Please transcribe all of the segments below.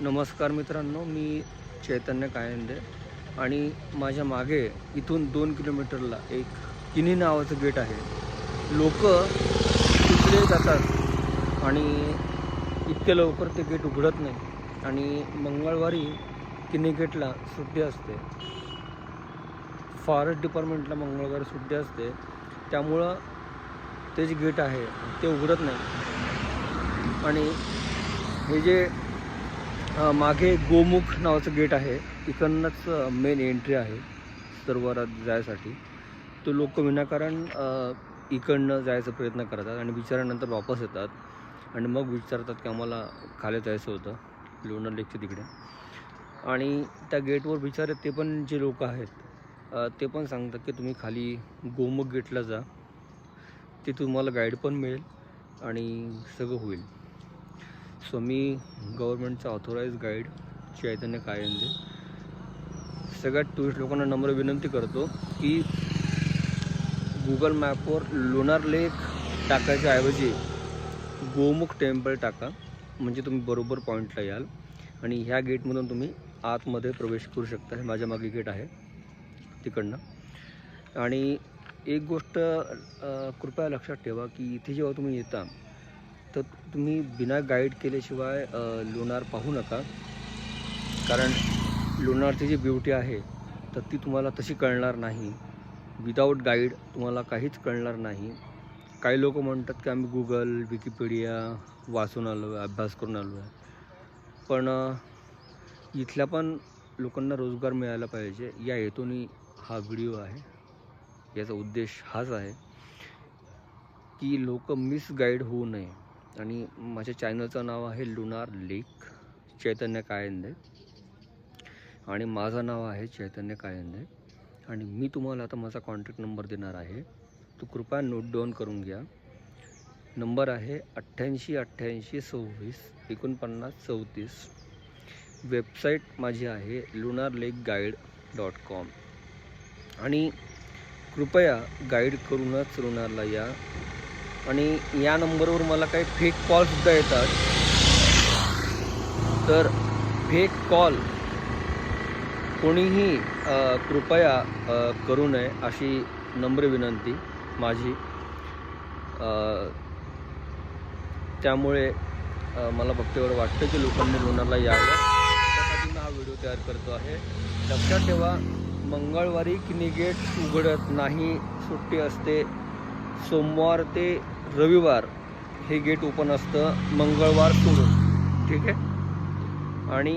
नमस्कार मित्रांनो, मी चैतन्य कायंदे आणि माझ्या मागे इथून 2 किलोमीटरला एक किनी नावाचं गेट आहे. लोकं तिकडे जातात आणि इतक्या लवकर ते गेट उघडत नाही आणि मंगळवारी किनी गेटला सुट्टी असते. फॉरेस्ट डिपार्टमेंटला मंगळवारी सुट्टी असते, त्यामुळं ते जे गेट आहे ते उघडत नाही. आणि हे जे मागे गोमुख नावाचं गेट आहे, इकडनंच मेन एंट्री आहे सरोवरात जायसाठी. तो लोक विनाकारण इकडनं जायचा प्रयत्न करतात आणि विचारानंतर वापस येतात आणि मग विचारतात की आम्हाला खाली जायचं होतं लोणार लेकच्या तिकडे. आणि त्या गेटवर विचारत ते पण जे लोक आहेत ते पण सांगतात की तुम्ही खाली गोमुख गेटला जा, ते तुम्हाला गाईड पण मिळेल आणि सगळं होईल. सो मी गव्हर्नमेंटचा ऑथोराइज गाईड चैतन्य कायंदे सगळ्यात टुरिस्ट लोकांना नम्र विनंती करतो की गुगल मॅपवर लोणार लेक टाकायच्या ऐवजी गोमुख टेम्पल टाका, म्हणजे तुम्ही बरोबर पॉईंटला याल आणि ह्या गेटमधून तुम्ही आतमध्ये प्रवेश करू शकता. हे माझ्या मागे गेट आहे तिकडनं. आणि एक गोष्ट कृपया लक्षात ठेवा की इथे जेव्हा तुम्ही येता तर तुम्ही बिना गाईड केल्याशिवाय लोणार पाहू नका, कारण लोणारची जी ब्युटी आहे तर ती तुम्हाला तशी कळणार नाही. विदाऊट गाईड तुम्हाला काहीच कळणार नाही. काही लोक म्हणतात की आम्ही गुगल विकिपीडिया वाचून आलो आहे, अभ्यास करून आलो आहे, पण इथल्या पण लोकांना रोजगार मिळाला पाहिजे या हेतूने हा व्हिडिओ आहे. याचा उद्देश हाच आहे की लोक मिसगाईड होऊ नये. आणि माझ्या चॅनलचं नाव आहे लोणार लेक चैतन्य कायंदे आणि माझं नाव आहे चैतन्य कायंदे. आणि मी तुम्हाला आता माझा कॉन्टॅक्ट नंबर देणार आहे, तो कृपया नोट डाऊन करून घ्या. नंबर आहे 88 88 26 49 34. वेबसाईट माझी आहे lunarlakeguide.com. आणि कृपया गाईड करूनच लोणारला या. आणि या नंबरवर मला काही फेक कॉलसुद्धा येतात, तर फेक कॉल कोणीही कृपया करू नये अशी नम्र विनंती माझी. त्यामुळे मला फक्त एवढं वाटतं की लोकांनी लोणारला यावं, त्यासाठी मी हा व्हिडिओ तयार करतो आहे. लक्षात ठेवा, मंगळवारी किनी गेट उघडत नाही, सुट्टी असते. सोमवार ते रविवार हे गेट ओपन असतं, मंगळवार सोडून. ठीक आहे. आणि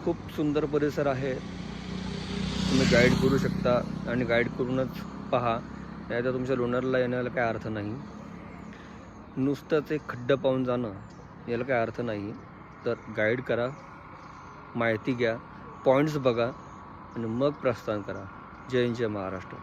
खूप सुंदर परिसर आहे, तुम्ही गाईड करू शकता आणि गाईड करूनच पहा. नाहीतर तुमच्या लोणारला येण्याला काय अर्थ नाही. नुसतंच एक खड्डं पाहून जाणं याला काय अर्थ नाही. तर गाईड करा, माहिती घ्या, पॉईंट्स बघा आणि मग प्रस्थान करा. जय हिंद, जय महाराष्ट्र.